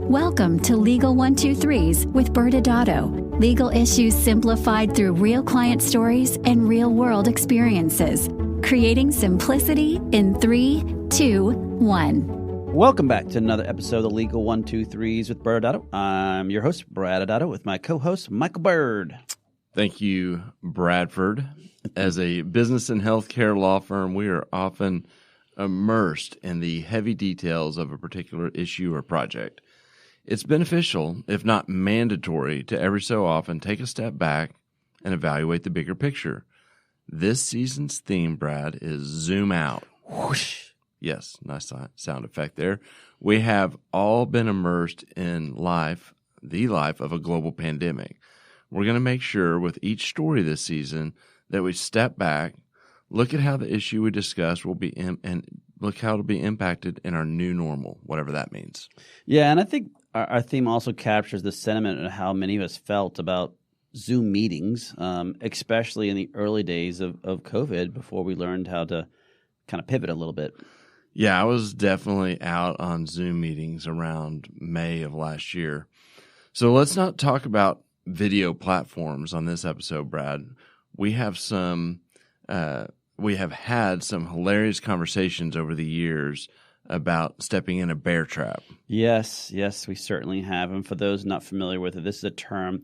Welcome to Legal 123s with ByrdAdatto. Legal issues simplified through real client stories and real-world experiences. Creating simplicity in 3, 2, 1. Welcome back to another episode of the Legal 123s with ByrdAdatto. I'm your host, ByrdAdatto, with my co-host, Michael Byrd. Thank you, Bradford. As a business and healthcare law firm, we are often immersed in the heavy details of a particular issue or project. It's beneficial, if not mandatory, to every so often take a step back and evaluate the bigger picture. This season's theme, Brad, is zoom out. Whoosh. Yes, nice sound effect there. We have all been immersed in the life of a global pandemic. We're going to make sure with each story this season that we step back, look at how the issue we discuss will be and look how it'll be impacted in our new normal, whatever that means. Yeah, and I think our theme also captures the sentiment of how many of us felt about Zoom meetings, especially in the early days of COVID before we learned how to kind of pivot a little bit. Yeah, I was definitely out on Zoom meetings around May of last year. So let's not talk about video platforms on this episode, Brad. We have had some hilarious conversations over the years about stepping in a bear trap. Yes, we certainly have. And for those not familiar with it, this is a term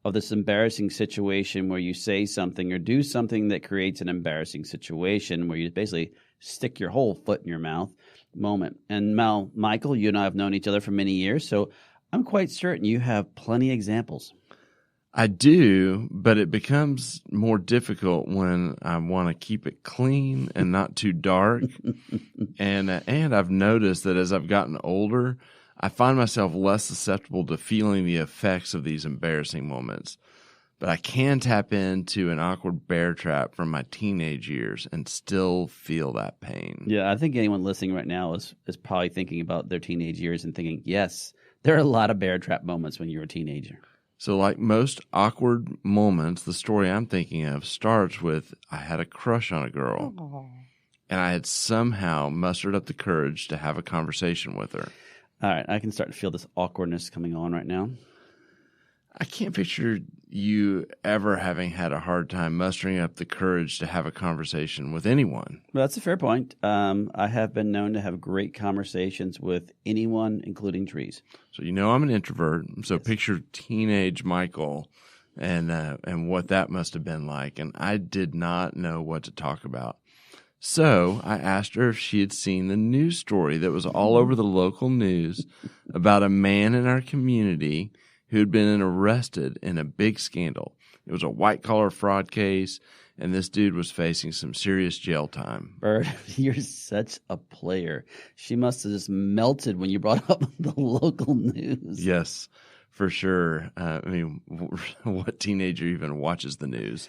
of this embarrassing situation where you say something or do something that creates an embarrassing situation where you basically stick your whole foot in your mouth moment. And Michael, you and I have known each other for many years, so I'm quite certain you have plenty of examples. I do, but it becomes more difficult when I want to keep it clean and not too dark. and I've noticed that as I've gotten older, I find myself less susceptible to feeling the effects of these embarrassing moments. But I can tap into an awkward bear trap from my teenage years and still feel that pain. Yeah, I think anyone listening right now is probably thinking about their teenage years and thinking, yes, there are a lot of bear trap moments when you're a teenager. So like most awkward moments, the story I'm thinking of starts with I had a crush on a girl. Aww. And I had somehow mustered up the courage to have a conversation with her. All right, I can start to feel this awkwardness coming on right now. I can't picture you ever having had a hard time mustering up the courage to have a conversation with anyone. Well, that's a fair point. I have been known to have great conversations with anyone, including trees. So I'm an introvert. So yes. Picture teenage Michael and what that must have been like. And I did not know what to talk about. So I asked her if she had seen the news story that was all over the local news about a man in our community who had been arrested in a big scandal. It was a white-collar fraud case, and this dude was facing some serious jail time. Byrd, you're such a player. She must have just melted when you brought up the local news. Yes, for sure. What teenager even watches the news?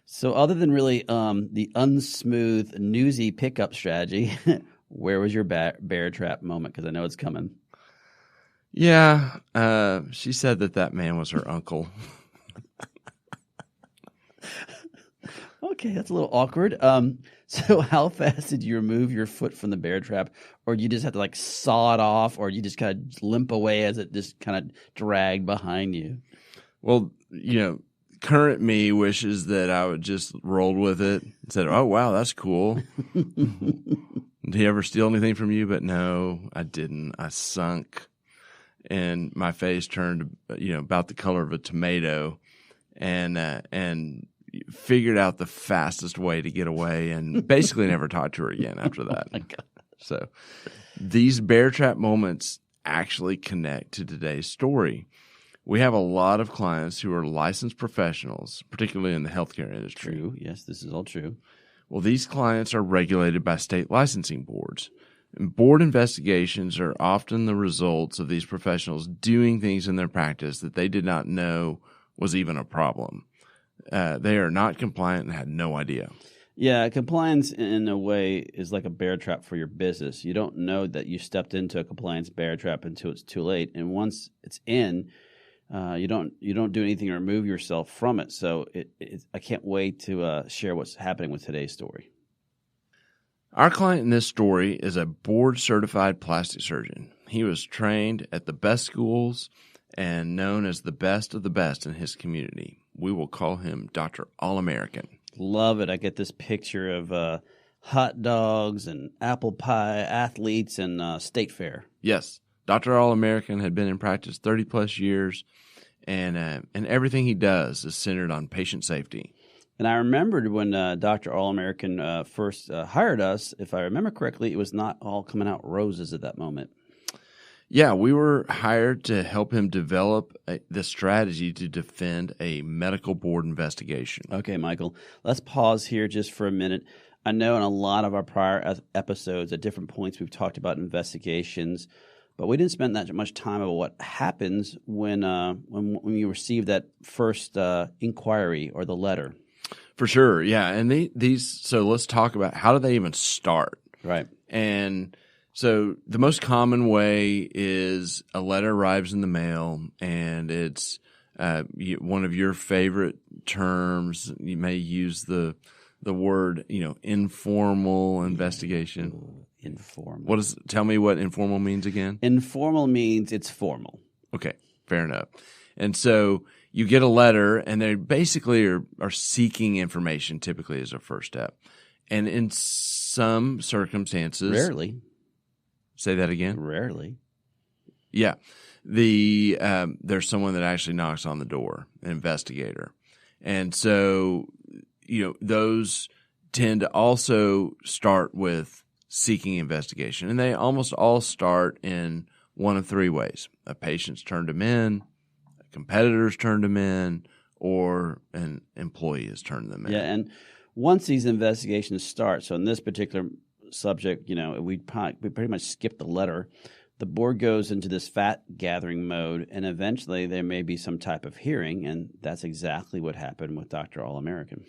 So other than really the unsmooth, newsy pickup strategy, where was your bear trap moment? Because I know it's coming. Yeah, she said that man was her uncle. Okay, that's a little awkward. So how fast did you remove your foot from the bear trap? Or you just had to saw it off, or you just kind of limp away as it just kind of dragged behind you? Well, current me wishes that I would just rolled with it and said, oh, wow, that's cool. Did he ever steal anything from you? But no, I didn't. I sunk. And my face turned, about the color of a tomato, and figured out the fastest way to get away, and basically never talked to her again after that. Oh my God. So these bear trap moments actually connect to today's story. We have a lot of clients who are licensed professionals, particularly in the healthcare industry. True. Yes, this is all true. Well, these clients are regulated by state licensing boards. And board investigations are often the results of these professionals doing things in their practice that they did not know was even a problem. They are not compliant and had no idea. Yeah, compliance in a way is like a bear trap for your business. You don't know that you stepped into a compliance bear trap until it's too late. And once it's in, you don't do anything to remove yourself from it. So I can't wait to share what's happening with today's story. Our client in this story is a board-certified plastic surgeon. He was trained at the best schools and known as the best of the best in his community. We will call him Dr. All-American. Love it. I get this picture of hot dogs and apple pie, athletes, and state fair. Yes, Dr. All-American had been in practice 30-plus years, and everything he does is centered on patient safety. And I remembered when Dr. All-American first hired us, if I remember correctly, it was not all coming out roses at that moment. Yeah, we were hired to help him develop the strategy to defend a medical board investigation. Okay, Michael, let's pause here just for a minute. I know in a lot of our prior episodes at different points we've talked about investigations, but we didn't spend that much time about what happens when you receive that first inquiry or the letter. For sure, yeah. And so let's talk about how do they even start? Right. And so the most common way is a letter arrives in the mail, and it's one of your favorite terms. You may use the word, informal investigation. Informal. Tell me what informal means again? Informal means it's formal. Okay, fair enough. And so you get a letter, and they basically are seeking information, typically as a first step. And in some circumstances... Rarely. Say that again? Rarely. Yeah. There's someone that actually knocks on the door, an investigator. And so, those tend to also start with seeking investigation. And they almost all start in one of three ways. A patient's turned them in, a competitor's turned them in, or an employee has turned them in. Yeah, and once these investigations start, so in this particular subject, we pretty much skip the letter. The board goes into this fact-gathering mode, and eventually there may be some type of hearing, and that's exactly what happened with Dr. All-American.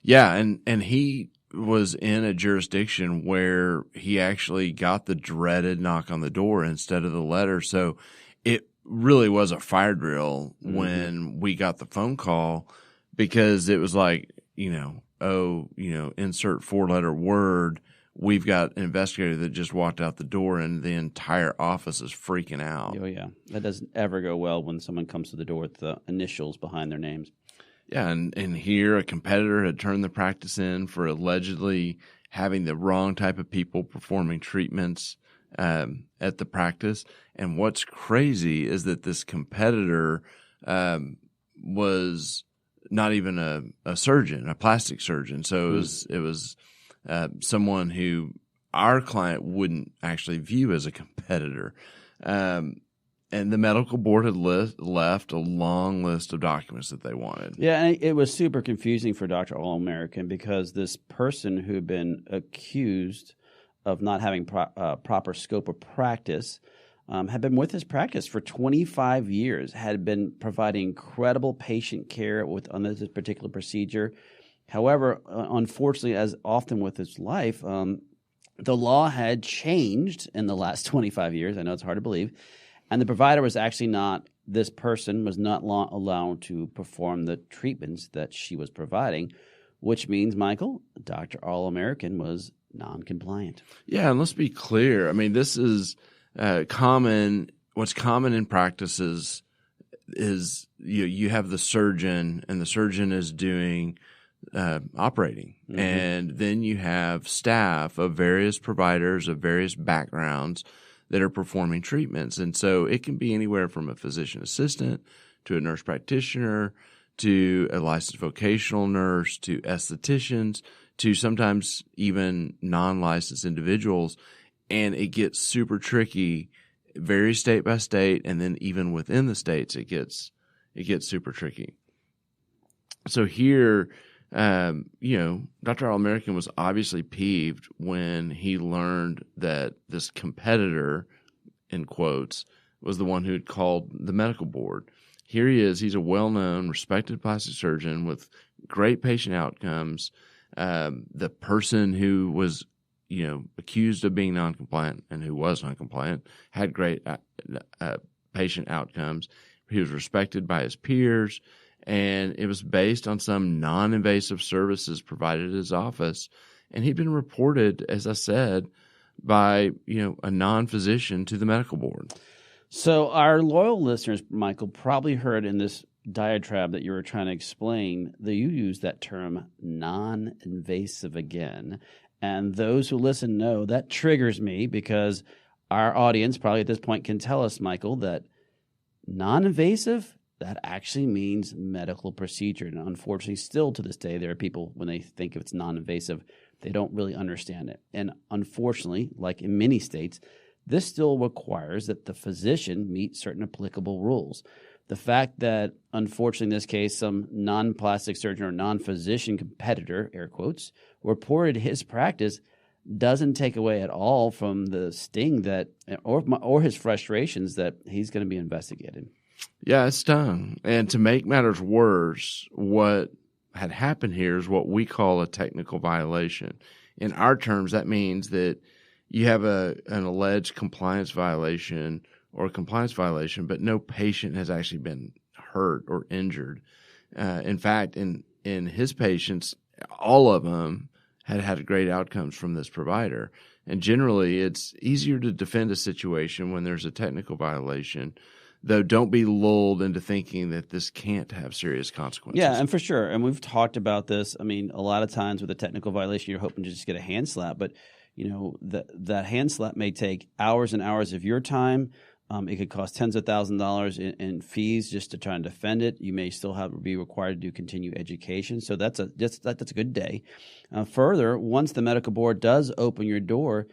Yeah, and he was in a jurisdiction where he actually got the dreaded knock on the door instead of the letter. So it really was a fire drill when we got the phone call, because it was like, insert four-letter word. We've got an investigator that just walked out the door, and the entire office is freaking out. Oh, yeah. That doesn't ever go well when someone comes to the door with the initials behind their names. Yeah, and here a competitor had turned the practice in for allegedly having the wrong type of people performing treatments at the practice. And what's crazy is that this competitor was not even a surgeon, a plastic surgeon. So it was someone who our client wouldn't actually view as a competitor. And the medical board had left a long list of documents that they wanted. Yeah, and it was super confusing for Dr. All-American, because this person who had been accused of not having proper scope of practice had been with his practice for 25 years, had been providing incredible patient care on this particular procedure. However, unfortunately, as often with his life, the law had changed in the last 25 years. I know it's hard to believe. And the provider was actually this person was not allowed to perform the treatments that she was providing, which means, Michael, Dr. All-American was non-compliant. Yeah, and let's be clear. I mean, this is common. What's common in practices is you have the surgeon, and the surgeon is doing operating. Mm-hmm. And then you have staff of various providers of various backgrounds that are performing treatments. And so it can be anywhere from a physician assistant to a nurse practitioner to a licensed vocational nurse to estheticians to sometimes even non-licensed individuals. And it gets super tricky, varies state by state, and then even within the states it gets super tricky. So here, Dr. All-American was obviously peeved when he learned that this competitor, in quotes, was the one who had called the medical board. Here he is. He's a well-known, respected plastic surgeon with great patient outcomes. The person who was, accused of being non-compliant and who was non-compliant had great patient outcomes. He was respected by his peers. And it was based on some non-invasive services provided at his office. and he'd been reported, as I said, by a non-physician to the medical board. So our loyal listeners, Michael, probably heard in this diatribe that you were trying to explain that you use that term non-invasive again. And those who listen know that triggers me because our audience probably at this point can tell us, Michael, that non-invasive, that actually means medical procedure. And unfortunately, still to this day, there are people, when they think if it's non-invasive, they don't really understand it. And unfortunately, like in many states, this still requires that the physician meet certain applicable rules. The fact that, unfortunately, in this case, some non-plastic surgeon or non-physician competitor, air quotes, reported his practice doesn't take away at all from the sting that, or his frustrations that he's going to be investigated. Yeah, it stung. And to make matters worse, what had happened here is what we call a technical violation. In our terms, that means that you have an alleged compliance violation or a compliance violation, but no patient has actually been hurt or injured. In fact, in his patients, all of them had great outcomes from this provider. And generally, it's easier to defend a situation when there's a technical violation, though don't be lulled into thinking that this can't have serious consequences. Yeah, and for sure. And we've talked about this. I mean, a lot of times with a technical violation, you're hoping to just get a hand slap, but that hand slap may take hours and hours of your time. It could cost tens of thousands of dollars in fees just to try and defend it. You may still be required to do continued education. So that's a good day. Further, once the medical board does open your door,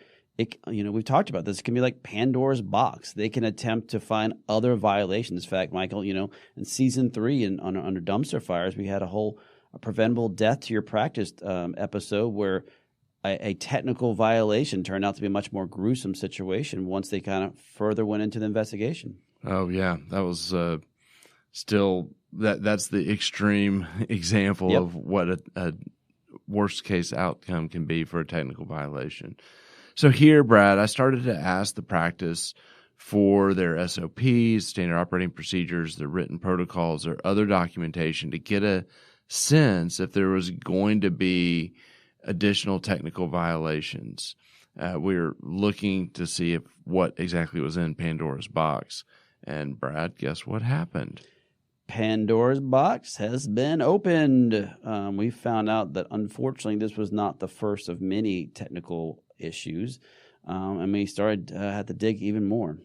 we've talked about this. It can be like Pandora's box. They can attempt to find other violations. In fact, Michael, in season 3 under dumpster fires, we had a preventable death to your practice episode where a technical violation turned out to be a much more gruesome situation once they kind of further went into the investigation. Oh, yeah. That was still that's the extreme example of what a worst case outcome can be for a technical violation. So here, Brad, I started to ask the practice for their SOPs, standard operating procedures, their written protocols, or other documentation to get a sense if there was going to be additional technical violations. We're looking to see what exactly was in Pandora's box. And Brad, guess what happened? Pandora's box has been opened. We found out that unfortunately this was not the first of many technical issues, and we had to dig even more.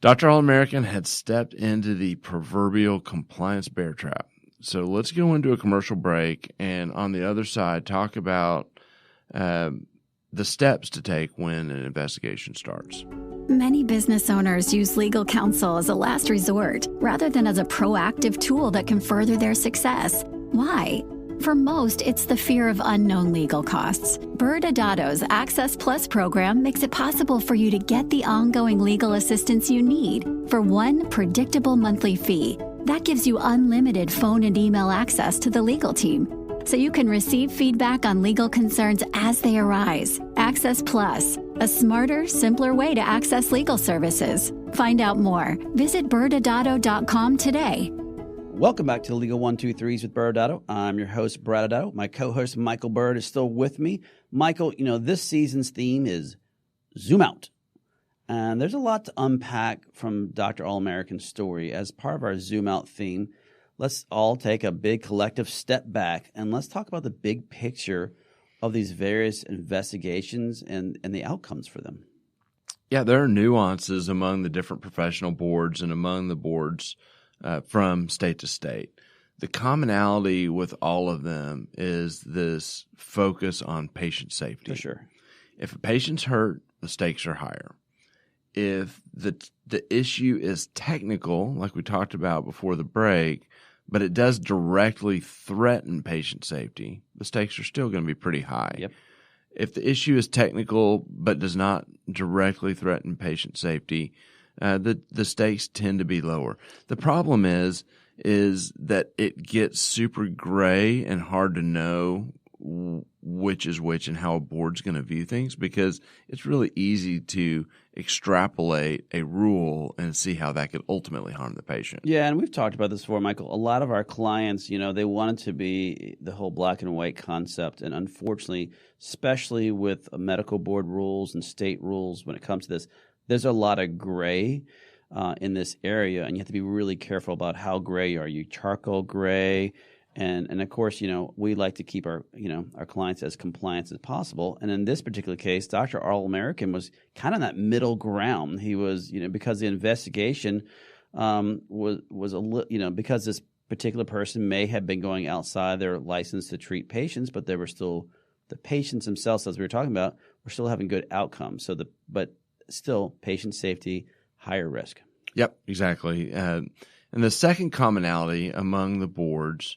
Dr. All-American had stepped into the proverbial compliance bear trap. So let's go into a commercial break, and on the other side, talk about the steps to take when an investigation starts. Many business owners use legal counsel as a last resort rather than as a proactive tool that can further their success. Why? For most, it's the fear of unknown legal costs. ByrdAdatto's Access Plus program makes it possible for you to get the ongoing legal assistance you need for one predictable monthly fee. That gives you unlimited phone and email access to the legal team, so you can receive feedback on legal concerns as they arise. Access Plus, a smarter, simpler way to access legal services. Find out more. Visit ByrdAdatto.com today. Welcome back to the Legal 1-2-3s with ByrdAdatto. I'm your host, ByrdAdatto. My co-host, Michael Byrd, is still with me. Michael, this season's theme is Zoom Out. And there's a lot to unpack from Dr. All-American's story. As part of our Zoom Out theme, let's all take a big collective step back and let's talk about the big picture of these various investigations and the outcomes for them. Yeah, there are nuances among the different professional boards and among the boards from state to state. The commonality with all of them is this focus on patient safety. For sure. If a patient's hurt, the stakes are higher. If the issue is technical, like we talked about before the break, but it does directly threaten patient safety, the stakes are still going to be pretty high. Yep. If the issue is technical but does not directly threaten patient safety, the stakes tend to be lower. The problem is that it gets super gray and hard to know which is which and how a board's going to view things, because it's really easy to extrapolate a rule and see how that could ultimately harm the patient. Yeah, and we've talked about this before, Michael. A lot of our clients, they want it to be the whole black and white concept. And unfortunately, especially with medical board rules and state rules when it comes to this, there's a lot of gray in this area. And you have to be really careful about how gray are you. Charcoal gray. And of course, we like to keep our clients as compliant as possible. And in this particular case, Dr. All-American was kind of that middle ground. He was, because the investigation was a little, because this particular person may have been going outside their license to treat patients, but they were still, the patients themselves, as we were talking about, were still having good outcomes. But still, patient safety, higher risk. Yep, exactly. And the second commonality among the boards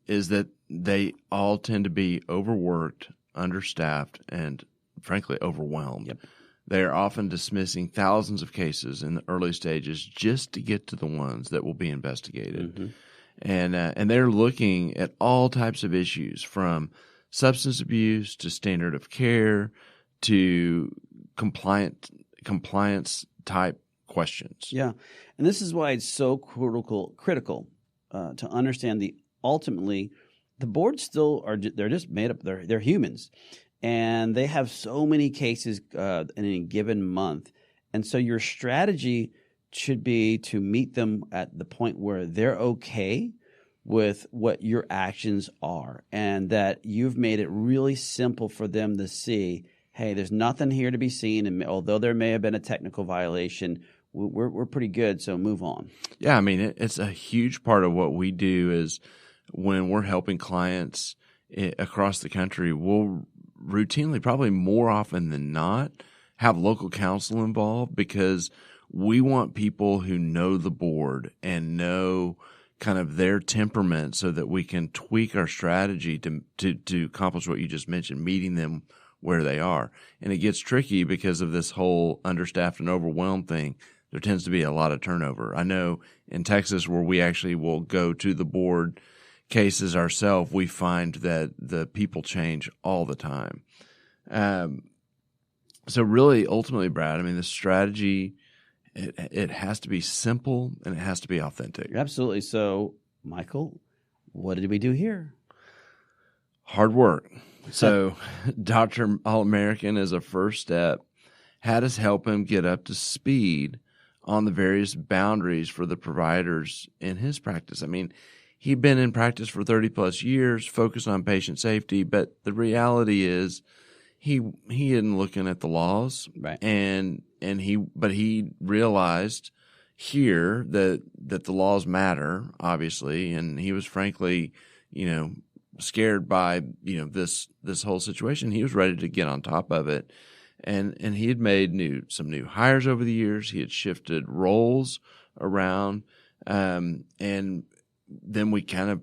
is that they all tend to be overworked, understaffed, and frankly overwhelmed. Yep. They are often dismissing thousands of cases in the early stages just to get to the ones that will be investigated. Mm-hmm. And they're looking at all types of issues, from substance abuse to standard of care to compliance type questions. Yeah, and this is why it's so critical to understand ultimately, the boards still they're just made up. They're humans, and they have so many cases in a given month. And so your strategy should be to meet them at the point where they're okay with what your actions are, and that you've made it really simple for them to see, hey, there's nothing here to be seen. And although there may have been a technical violation, we're pretty good, so move on. Yeah, I mean, it's a huge part of what we do is when we're helping clients across the country, we'll routinely, probably more often than not, have local counsel involved, because we want people who know the board and know kind of their temperament so that we can tweak our strategy to accomplish what you just mentioned, meeting them where they are. And it gets tricky because of this whole understaffed and overwhelmed thing. There tends to be a lot of turnover. I know in Texas, where we actually will go to the board cases ourselves, we find that the people change all the time. So really, ultimately, Brad, I mean, the strategy, it has to be simple and it has to be authentic. Absolutely. So, Michael, what did we do here? Hard work. So Dr. All-American, as a first step, had us help him get up to speed on the various boundaries for the providers in his practice. I mean, he'd been in practice for 30 plus years, focused on patient safety, but the reality is he isn't looking at the laws. Right. But he realized here that the laws matter, obviously, and he was frankly, scared by, this whole situation. He was ready to get on top of it. And he had made some new hires over the years. He had shifted roles around. And then we kind of,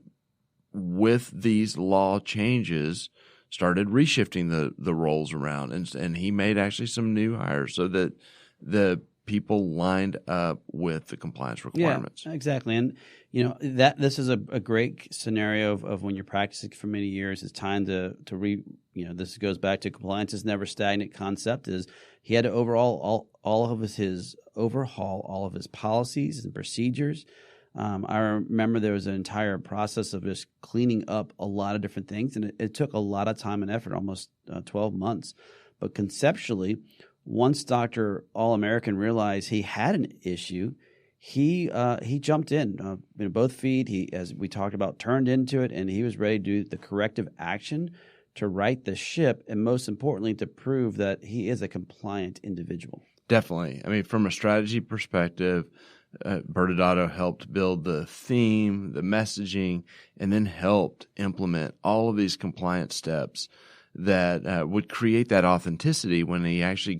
with these law changes, started reshifting the roles around. And he made actually some new hires so that the people lined up with the compliance requirements. Yeah, exactly. And, this is a great scenario of when you're practicing for many years. It's time to this goes back to compliance is never stagnant concept. Is he had to overhaul all of his policies and procedures. I remember there was an entire process of just cleaning up a lot of different things, and it took a lot of time and effort, almost 12 months. But conceptually, once Dr. All-American realized he had an issue, he jumped in. Both feet, he, as we talked about, turned into it, and he was ready to do the corrective action to right the ship, and most importantly, to prove that he is a compliant individual. Definitely. I mean, from a strategy perspective, ByrdAdatto helped build the theme, the messaging, and then helped implement all of these compliance steps that would create that authenticity when he actually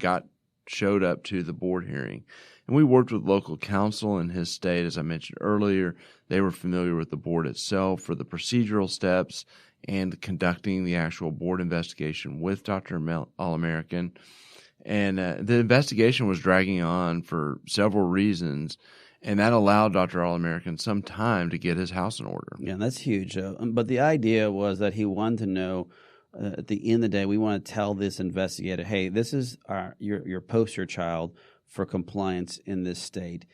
showed up to the board hearing. And we worked with local counsel in his state, as I mentioned earlier. They were familiar with the board itself for the procedural steps and conducting the actual board investigation with Dr. All-American. And the investigation was dragging on for several reasons, and that allowed Dr. All-American some time to get his house in order. Yeah, that's huge. But the idea was that he wanted to know at the end of the day, we want to tell this investigator, hey, this is your poster child for compliance in this state.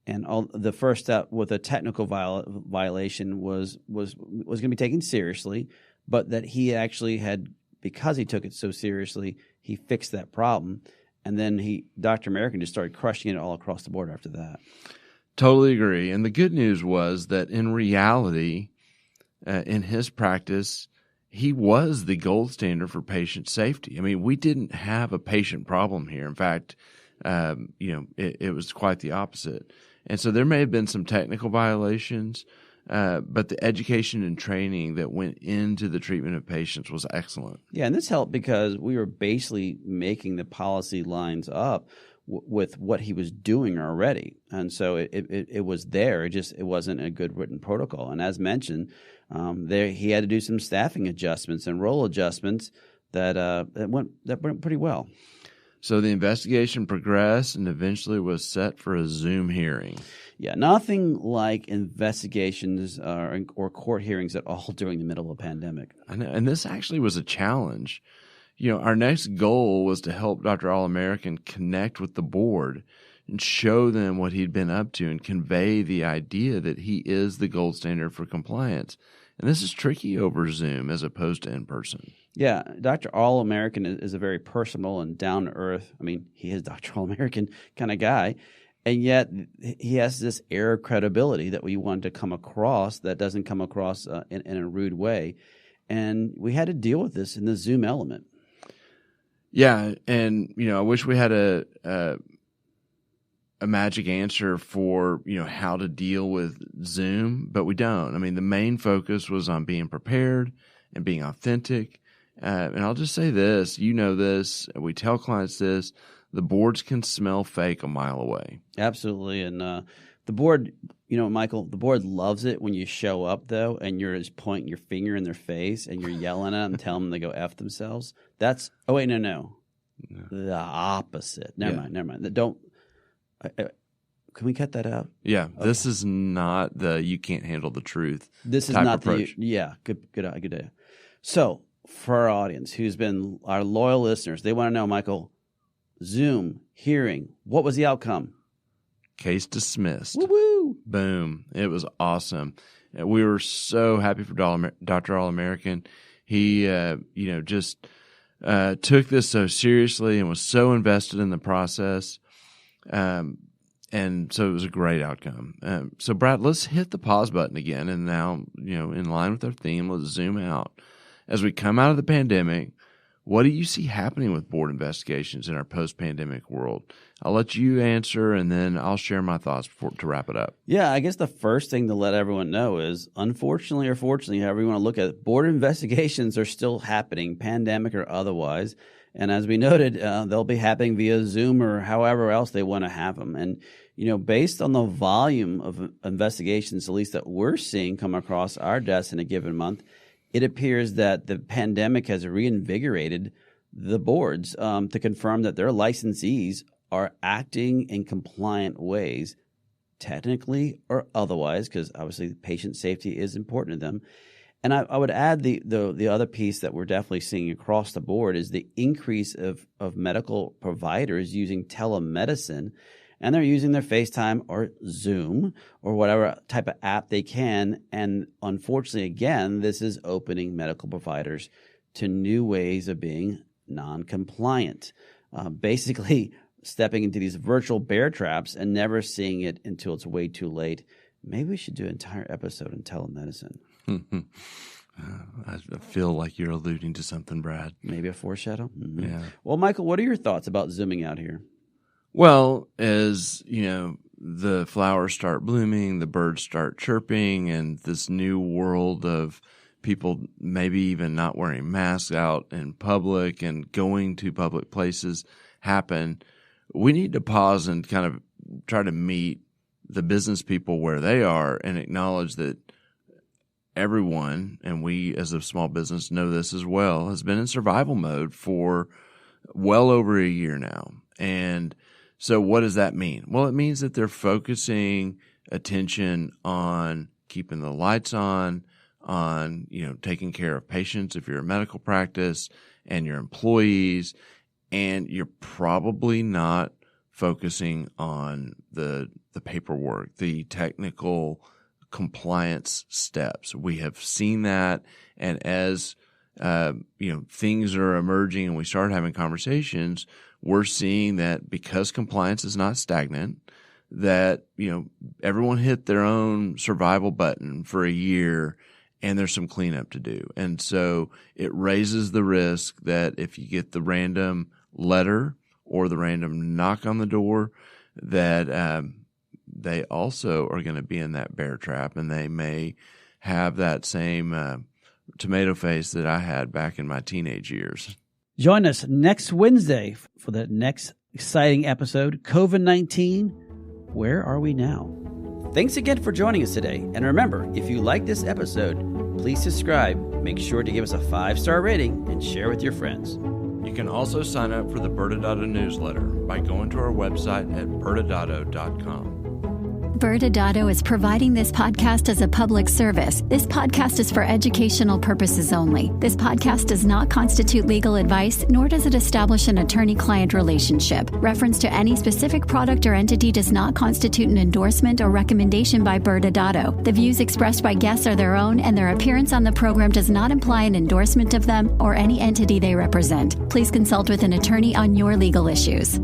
And the first step with a technical violation was going to be taken seriously, but that he actually had, because he took it so seriously, he fixed that problem. And then Dr. American just started crushing it all across the board after that. Totally agree. And the good news was that in reality, in his practice, he was the gold standard for patient safety. I mean, we didn't have a patient problem here. In fact, it was quite the opposite. And so there may have been some technical violations, but the education and training that went into the treatment of patients was excellent. Yeah, and this helped because we were basically making the policy lines up with what he was doing already. And so it was there. It wasn't a good written protocol. And as mentioned, he had to do some staffing adjustments and role adjustments that went pretty well. So the investigation progressed and eventually was set for a Zoom hearing. Yeah, nothing like investigations or court hearings at all during the middle of a pandemic. I know, and this actually was a challenge. Our next goal was to help Dr. All-American connect with the board and show them what he'd been up to and convey the idea that he is the gold standard for compliance. And this is tricky over Zoom as opposed to in person. Yeah, Dr. All-American is a very personal and down-to-earth, he is Dr. All-American kind of guy, and yet he has this air of credibility that we want to come across that doesn't come across in a rude way. And we had to deal with this in the Zoom element. Yeah, and I wish we had a magic answer for how to deal with Zoom, but we don't. The main focus was on being prepared and being authentic. And I'll just say this, this, we tell clients this, the boards can smell fake a mile away. Absolutely, and the board, Michael, the board loves it when you show up though, and you're just pointing your finger in their face and you're yelling at them, telling them to go F themselves. That's no. The opposite. Never mind. Don't. Can we cut that out? Yeah, okay. This is not the you can't handle the truth. This is type not approach. Good idea. So for our audience, who's been our loyal listeners, they want to know, Michael, Zoom hearing, what was the outcome? Case dismissed. Woo-woo! Boom! It was awesome. We were so happy for Dr. All-American. He, just took this so seriously and was so invested in the process. And so it was a great outcome. So, Brad, let's hit the pause button again. And now, in line with our theme, let's zoom out. As we come out of the pandemic, what do you see happening with board investigations in our post-pandemic world? I'll let you answer, and then I'll share my thoughts to wrap it up. Yeah, I guess the first thing to let everyone know is, unfortunately or fortunately, however you want to look at it, board investigations are still happening, pandemic or otherwise. And as we noted, they'll be happening via Zoom or however else they want to have them. And, based on the volume of investigations, at least that we're seeing come across our desks in a given month, it appears that the pandemic has reinvigorated the boards to confirm that their licensees are acting in compliant ways, technically or otherwise, because obviously patient safety is important to them. And I would add the other piece that we're definitely seeing across the board is the increase of medical providers using telemedicine, and they're using their FaceTime or Zoom or whatever type of app they can. And unfortunately, again, this is opening medical providers to new ways of being non-compliant, basically stepping into these virtual bear traps and never seeing it until it's way too late. Maybe we should do an entire episode on telemedicine. I feel like you're alluding to something, Brad. Maybe a foreshadow? Mm-hmm. Yeah. Well, Michael, what are your thoughts about zooming out here? Well, as the flowers start blooming, the birds start chirping, and this new world of people maybe even not wearing masks out in public and going to public places happen, we need to pause and kind of try to meet the business people where they are and acknowledge that everyone, and we as a small business know this as well, has been in survival mode for well over a year now. And so what does that mean? Well, it means that they're focusing attention on keeping the lights on on, taking care of patients if you're a medical practice and your employees, and you're probably not focusing on the paperwork, the technical compliance steps. We have seen that, and as things are emerging and we start having conversations, we're seeing that because compliance is not stagnant, that everyone hit their own survival button for a year, and there's some cleanup to do. And so it raises the risk that if you get the random letter or the random knock on the door, that they also are going to be in that bear trap, and they may have that same tomato face that I had back in my teenage years. Join us next Wednesday for the next exciting episode, COVID-19, Where Are We Now? Thanks again for joining us today. And remember, if you like this episode, please subscribe, make sure to give us a 5-star rating, and share with your friends. You can also sign up for the ByrdAdatto newsletter by going to our website at ByrdAdatto.com. ByrdAdatto is providing this podcast as a public service. This podcast is for educational purposes only. This podcast does not constitute legal advice, nor does it establish an attorney-client relationship. Reference to any specific product or entity does not constitute an endorsement or recommendation by ByrdAdatto. The views expressed by guests are their own, and their appearance on the program does not imply an endorsement of them or any entity they represent. Please consult with an attorney on your legal issues.